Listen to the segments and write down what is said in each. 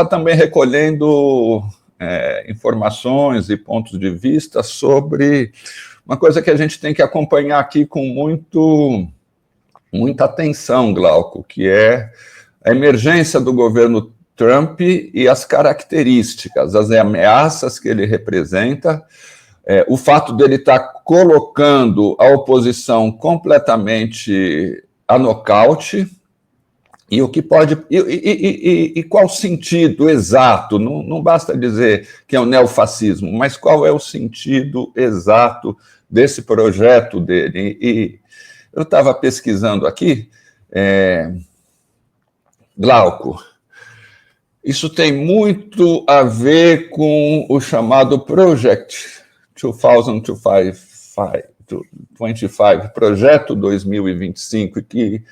também recolhendo informações e pontos de vista sobre uma coisa que a gente tem que acompanhar aqui com muita atenção, Glauco, que é a emergência do governo Trump e as características, as ameaças que ele representa, o fato dele estar colocando a oposição completamente a nocaute, e o que pode e qual sentido exato? Não basta dizer que é o neofascismo, mas qual é o sentido exato desse projeto dele? E eu estava pesquisando aqui, Glauco, isso tem muito a ver com o chamado Project 2025, Projeto 2025, que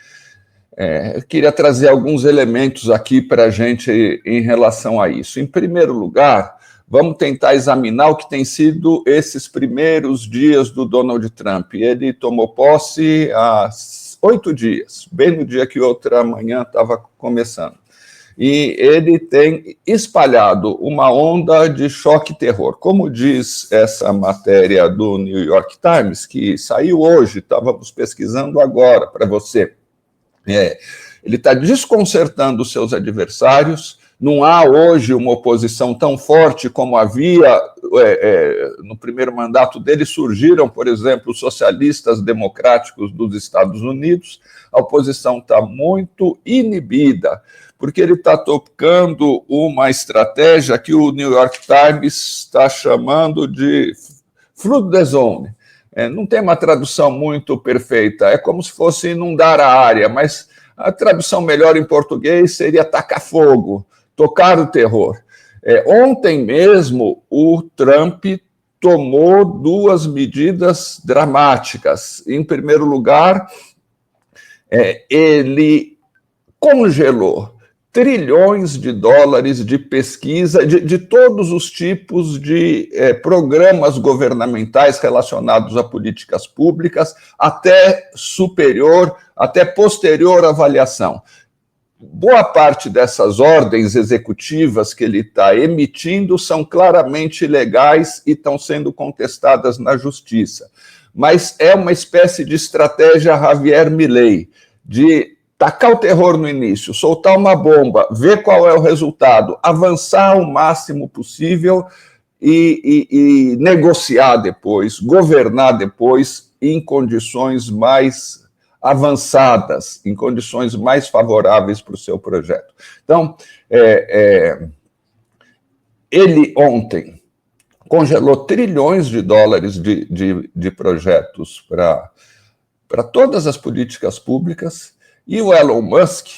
eu queria trazer alguns elementos aqui para a gente em relação a isso. Em primeiro lugar, vamos tentar examinar o que tem sido esses primeiros dias do Donald Trump. Ele tomou posse há 8 dias, bem no dia que outra manhã estava começando. E ele tem espalhado uma onda de choque e terror. Como diz essa matéria do New York Times, que saiu hoje, estávamos pesquisando agora para você. Ele está desconcertando os seus adversários. Não há hoje uma oposição tão forte como havia no primeiro mandato dele. Surgiram, por exemplo, os socialistas democráticos dos Estados Unidos. A oposição está muito inibida, porque ele está tocando uma estratégia que o New York Times está chamando de flood the zone. Não tem uma tradução muito perfeita, é como se fosse inundar a área, mas a tradução melhor em português seria tacar fogo, tocar o terror. Ontem mesmo, o Trump tomou 2 medidas dramáticas. Em primeiro lugar, ele congelou trilhões de dólares de pesquisa de todos os tipos de programas governamentais relacionados a políticas públicas, até posterior avaliação. Boa parte dessas ordens executivas que ele está emitindo são claramente ilegais e estão sendo contestadas na justiça. Mas é uma espécie de estratégia Javier Milei, de tacar o terror no início, soltar uma bomba, ver qual é o resultado, avançar o máximo possível e negociar depois, governar depois em condições mais avançadas, em condições mais favoráveis para o seu projeto. Então, ele ontem congelou trilhões de dólares de projetos para todas as políticas públicas. E o Elon Musk,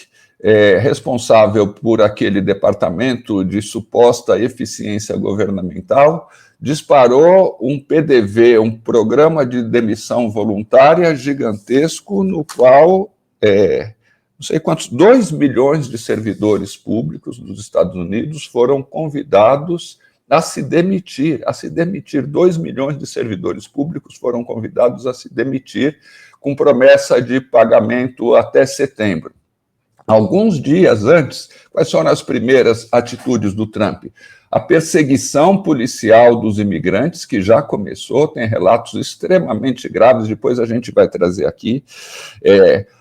responsável por aquele departamento de suposta eficiência governamental, disparou um PDV, um programa de demissão voluntária gigantesco, no qual, não sei quantos, 2 milhões de servidores públicos dos Estados Unidos foram convidados a se demitir. 2 milhões de servidores públicos foram convidados a se demitir, com promessa de pagamento até setembro. Alguns dias antes, quais foram as primeiras atitudes do Trump? A perseguição policial dos imigrantes, que já começou, tem relatos extremamente graves, depois a gente vai trazer aqui.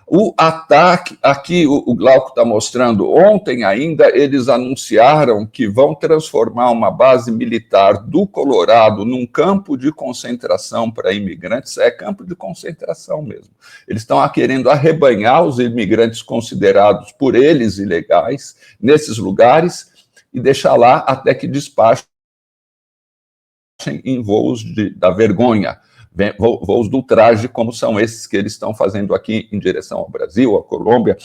O ataque, aqui o Glauco está mostrando, ontem ainda eles anunciaram que vão transformar uma base militar do Colorado num campo de concentração para imigrantes. É campo de concentração mesmo. Eles estão querendo arrebanhar os imigrantes considerados por eles ilegais nesses lugares e deixar lá até que despachem em voos da vergonha. Voos do ultraje, como são esses que eles estão fazendo aqui em direção ao Brasil, à Colômbia,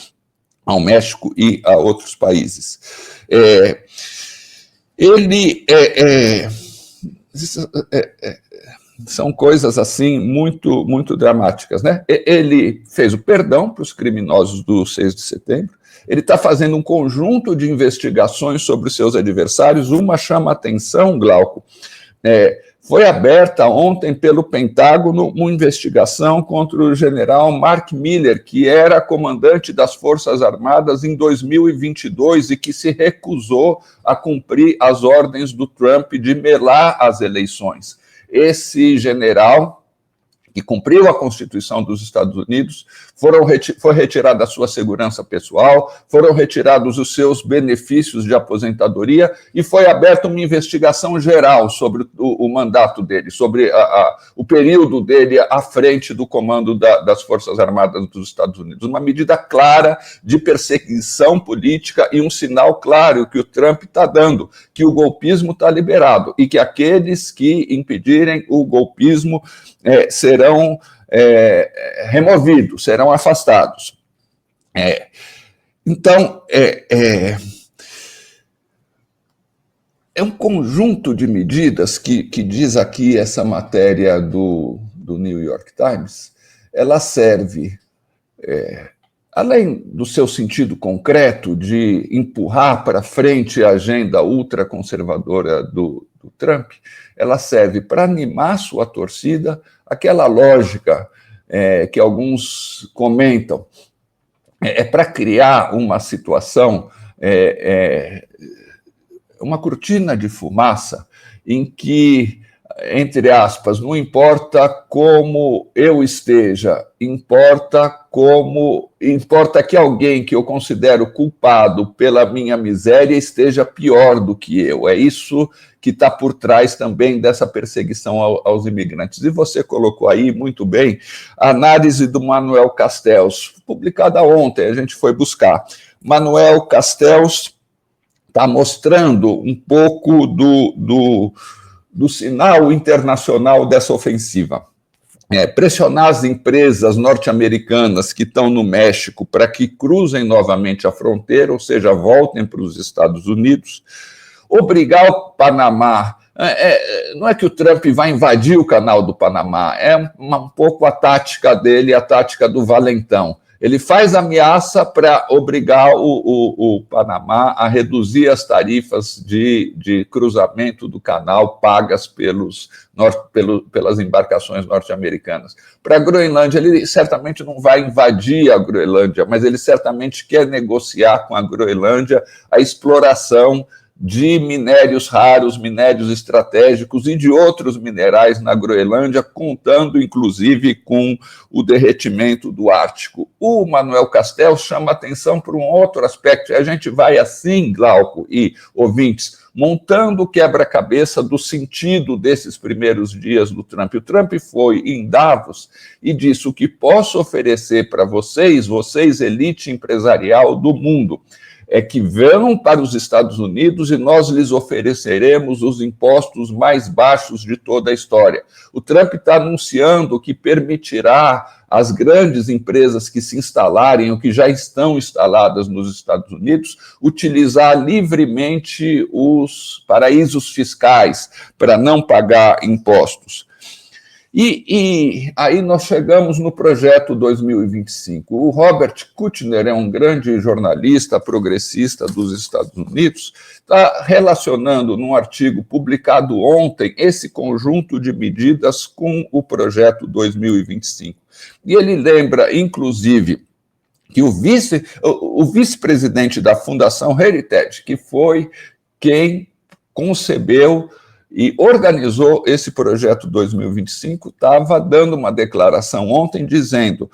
ao México e a outros países. São coisas assim muito, muito dramáticas, né? Ele fez o perdão para os criminosos do 6 de setembro, ele está fazendo um conjunto de investigações sobre os seus adversários. Uma chama a atenção, Glauco, Foi aberta ontem pelo Pentágono uma investigação contra o general Mark Miller, que era comandante das Forças Armadas em 2022 e que se recusou a cumprir as ordens do Trump de melar as eleições. Esse general, que cumpriu a Constituição dos Estados Unidos, foi retirada a sua segurança pessoal, foram retirados os seus benefícios de aposentadoria e foi aberta uma investigação geral sobre o mandato dele, sobre o período dele à frente do comando das Forças Armadas dos Estados Unidos. Uma medida clara de perseguição política e um sinal claro que o Trump está dando, que o golpismo está liberado e que aqueles que impedirem o golpismo serão removidos, serão afastados. Então, é um conjunto de medidas que diz aqui essa matéria do New York Times, ela serve, além do seu sentido concreto de empurrar para frente a agenda ultraconservadora do Trump, ela serve para animar sua torcida, aquela lógica que alguns comentam, para criar uma situação, uma cortina de fumaça em que, entre aspas, não importa como eu esteja, importa que alguém que eu considero culpado pela minha miséria esteja pior do que eu. É isso que está por trás também dessa perseguição aos imigrantes. E você colocou aí muito bem a análise do Manuel Castells, publicada ontem, a gente foi buscar. Manuel Castells está mostrando um pouco do sinal internacional dessa ofensiva. Pressionar as empresas norte-americanas que estão no México para que cruzem novamente a fronteira, ou seja, voltem para os Estados Unidos, obrigar o Panamá. Não é que o Trump vai invadir o canal do Panamá, é um pouco a tática dele, a tática do valentão. Ele faz ameaça para obrigar o Panamá a reduzir as tarifas de cruzamento do canal pagas pelas embarcações norte-americanas. Para a Groenlândia, ele certamente não vai invadir a Groenlândia, mas ele certamente quer negociar com a Groenlândia a exploração de minérios raros, minérios estratégicos e de outros minerais na Groenlândia, contando, inclusive, com o derretimento do Ártico. O Manuel Castells chama atenção para um outro aspecto, e a gente vai assim, Glauco e ouvintes, montando o quebra-cabeça do sentido desses primeiros dias do Trump. O Trump foi em Davos e disse: o que posso oferecer para vocês, elite empresarial do mundo, é que venham para os Estados Unidos e nós lhes ofereceremos os impostos mais baixos de toda a história. O Trump está anunciando que permitirá às grandes empresas que se instalarem ou que já estão instaladas nos Estados Unidos utilizar livremente os paraísos fiscais para não pagar impostos. E aí nós chegamos no projeto 2025. O Robert Kushner é um grande jornalista progressista dos Estados Unidos, está relacionando num artigo publicado ontem esse conjunto de medidas com o projeto 2025. E ele lembra, inclusive, que o vice-presidente da Fundação Heritage, que foi quem concebeu e organizou esse projeto 2025, estava dando uma declaração ontem dizendo: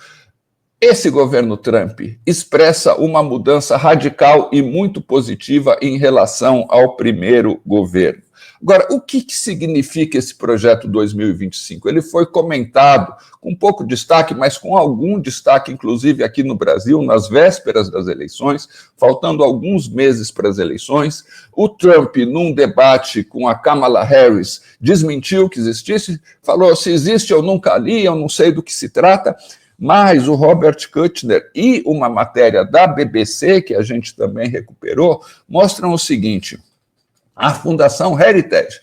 esse governo Trump expressa uma mudança radical e muito positiva em relação ao primeiro governo. Agora, o que significa esse projeto 2025? Ele foi comentado com pouco destaque, mas com algum destaque, inclusive aqui no Brasil, nas vésperas das eleições, faltando alguns meses para as eleições. O Trump, num debate com a Kamala Harris, desmentiu que existisse, falou: se existe eu nunca li, eu não sei do que se trata. Mas o Robert Kushner e uma matéria da BBC, que a gente também recuperou, mostram o seguinte: a Fundação Heritage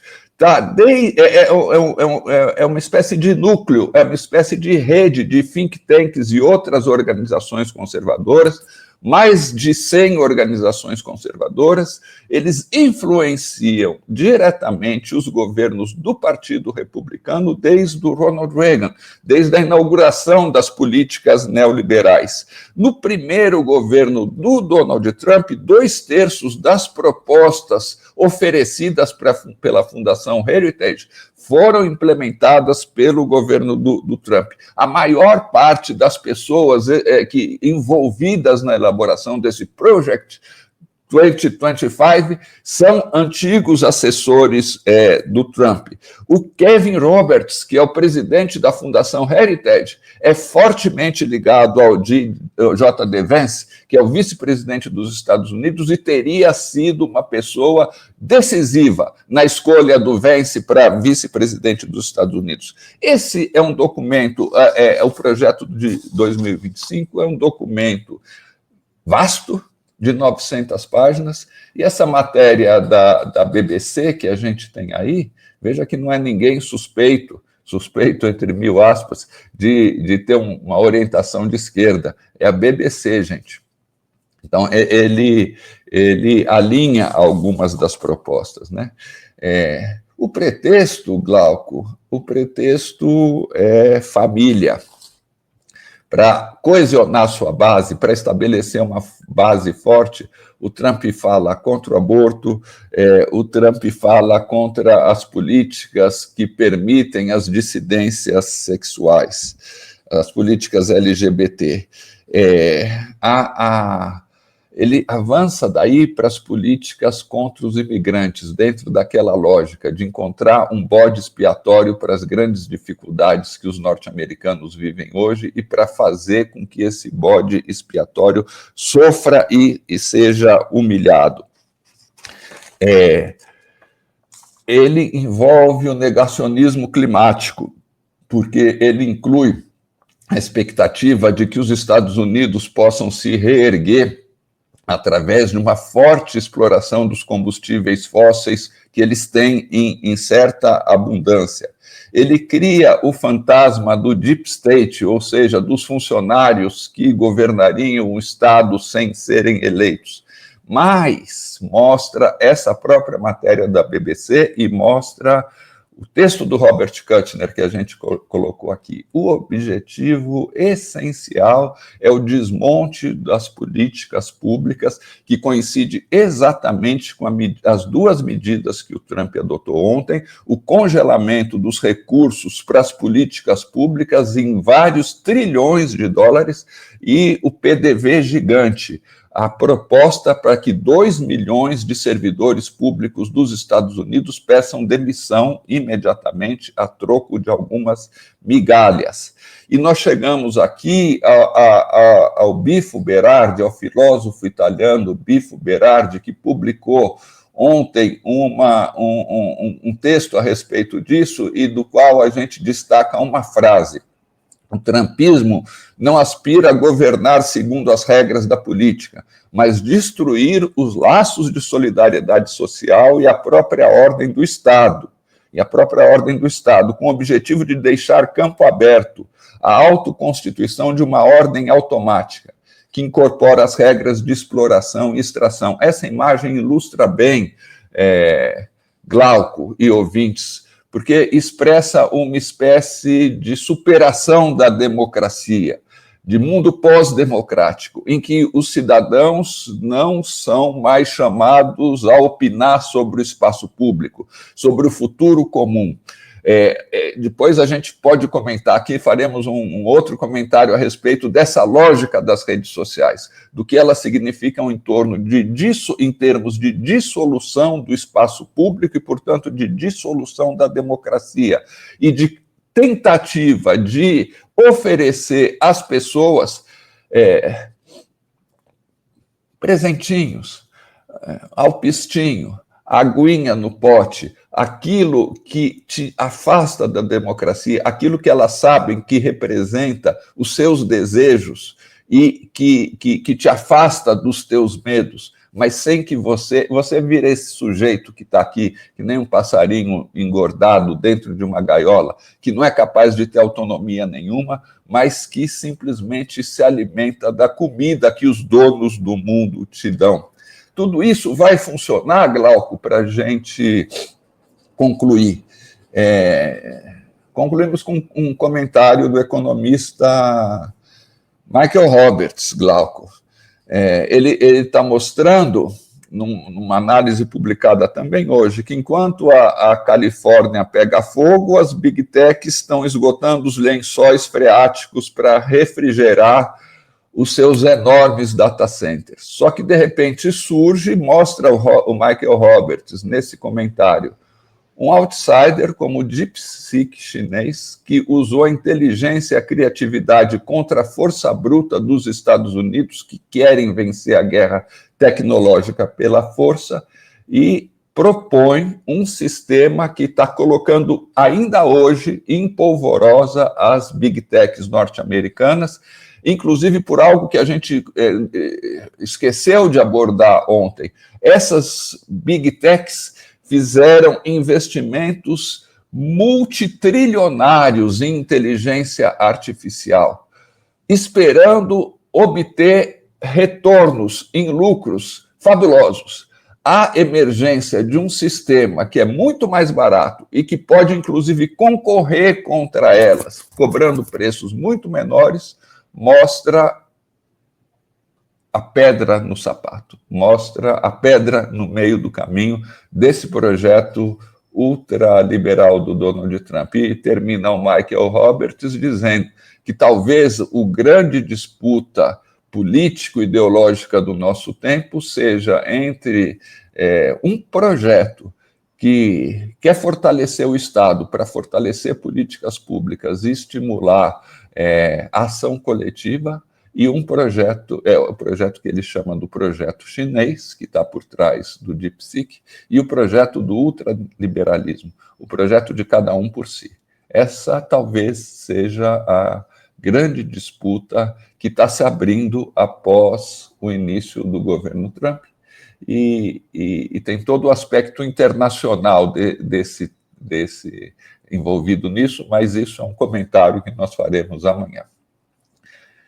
é uma espécie de núcleo, é uma espécie de rede de think tanks e outras organizações conservadoras mais de 100 organizações conservadoras, eles influenciam diretamente os governos do Partido Republicano desde o Ronald Reagan, desde a inauguração das políticas neoliberais. No primeiro governo do Donald Trump, 2/3 das propostas oferecidas pela Fundação Heritage foram implementadas pelo governo do Trump. A maior parte das pessoas envolvidas na elaboração desse Project 2025 são antigos assessores do Trump. O Kevin Roberts, que é o presidente da Fundação Heritage, é fortemente ligado ao J.D. Vance, que é o vice-presidente dos Estados Unidos, e teria sido uma pessoa decisiva na escolha do Vance para vice-presidente dos Estados Unidos. Esse é um documento, o projeto de 2025 é um documento vasto, de 900 páginas, e essa matéria da BBC que a gente tem aí, veja que não é ninguém suspeito entre 1000 aspas, de ter uma orientação de esquerda, é a BBC, gente. Então, ele alinha algumas das propostas, né? O pretexto, Glauco, é família. Para coesionar sua base, para estabelecer uma base forte, o Trump fala contra o aborto, o Trump fala contra as políticas que permitem as dissidências sexuais, as políticas LGBT. Ele avança daí para as políticas contra os imigrantes, dentro daquela lógica de encontrar um bode expiatório para as grandes dificuldades que os norte-americanos vivem hoje e para fazer com que esse bode expiatório sofra e seja humilhado. Ele envolve o negacionismo climático, porque ele inclui a expectativa de que os Estados Unidos possam se reerguer através de uma forte exploração dos combustíveis fósseis que eles têm em certa abundância. Ele cria o fantasma do deep state, ou seja, dos funcionários que governariam o Estado sem serem eleitos. Mas mostra essa própria matéria da BBC e mostra o texto do Robert Kushner, que a gente colocou aqui. O objetivo essencial é o desmonte das políticas públicas, que coincide exatamente com as duas medidas que o Trump adotou ontem, o congelamento dos recursos para as políticas públicas em vários trilhões de dólares e o PDV gigante, a proposta para que 2 milhões de servidores públicos dos Estados Unidos peçam demissão imediatamente a troco de algumas migalhas. E nós chegamos aqui ao Bifo Berardi, ao filósofo italiano Bifo Berardi, que publicou ontem um texto a respeito disso e do qual a gente destaca uma frase. O trumpismo não aspira a governar segundo as regras da política, mas destruir os laços de solidariedade social e a própria ordem do Estado. Com o objetivo de deixar campo aberto à autoconstituição de uma ordem automática, que incorpora as regras de exploração e extração. Essa imagem ilustra bem, Glauco e ouvintes, porque expressa uma espécie de superação da democracia, de mundo pós-democrático, em que os cidadãos não são mais chamados a opinar sobre o espaço público, sobre o futuro comum. Depois a gente pode comentar aqui, faremos um outro comentário a respeito dessa lógica das redes sociais, do que elas significam em termos de dissolução do espaço público e, portanto, de dissolução da democracia e de tentativa de oferecer às pessoas presentinhos, alpistinho, aguinha no pote, aquilo que te afasta da democracia, aquilo que elas sabem que representa os seus desejos e que te afasta dos teus medos, mas sem que você vira esse sujeito que está aqui, que nem um passarinho engordado dentro de uma gaiola, que não é capaz de ter autonomia nenhuma, mas que simplesmente se alimenta da comida que os donos do mundo te dão. Tudo isso vai funcionar, Glauco, para a gente concluir. Concluímos com um comentário do economista Michael Roberts, Glauco. Ele está mostrando, numa análise publicada também hoje, que enquanto a Califórnia pega fogo, as Big Techs estão esgotando os lençóis freáticos para refrigerar os seus enormes data centers. Só que, de repente, surge e mostra o Michael Roberts, nesse comentário, um outsider como o DeepSeek chinês, que usou a inteligência e a criatividade contra a força bruta dos Estados Unidos, que querem vencer a guerra tecnológica pela força, e propõe um sistema que está colocando ainda hoje em polvorosa as Big Techs norte-americanas, inclusive por algo que a gente esqueceu de abordar ontem. Essas Big Techs fizeram investimentos multitrilionários em inteligência artificial, esperando obter retornos em lucros fabulosos. A emergência de um sistema que é muito mais barato e que pode, inclusive, concorrer contra elas, cobrando preços muito menores, mostra a pedra no sapato, mostra a pedra no meio do caminho desse projeto ultraliberal do Donald Trump. E termina o Michael Roberts dizendo que talvez o grande disputa político-ideológica do nosso tempo seja entre um projeto que quer fortalecer o Estado para fortalecer políticas públicas e estimular a ação coletiva, e um projeto, o projeto que ele chama do projeto chinês, que está por trás do DeepSeek, e o projeto do ultraliberalismo, o projeto de cada um por si. Essa talvez seja a grande disputa que está se abrindo após o início do governo Trump, e tem todo o aspecto internacional desse envolvido nisso, mas isso é um comentário que nós faremos amanhã.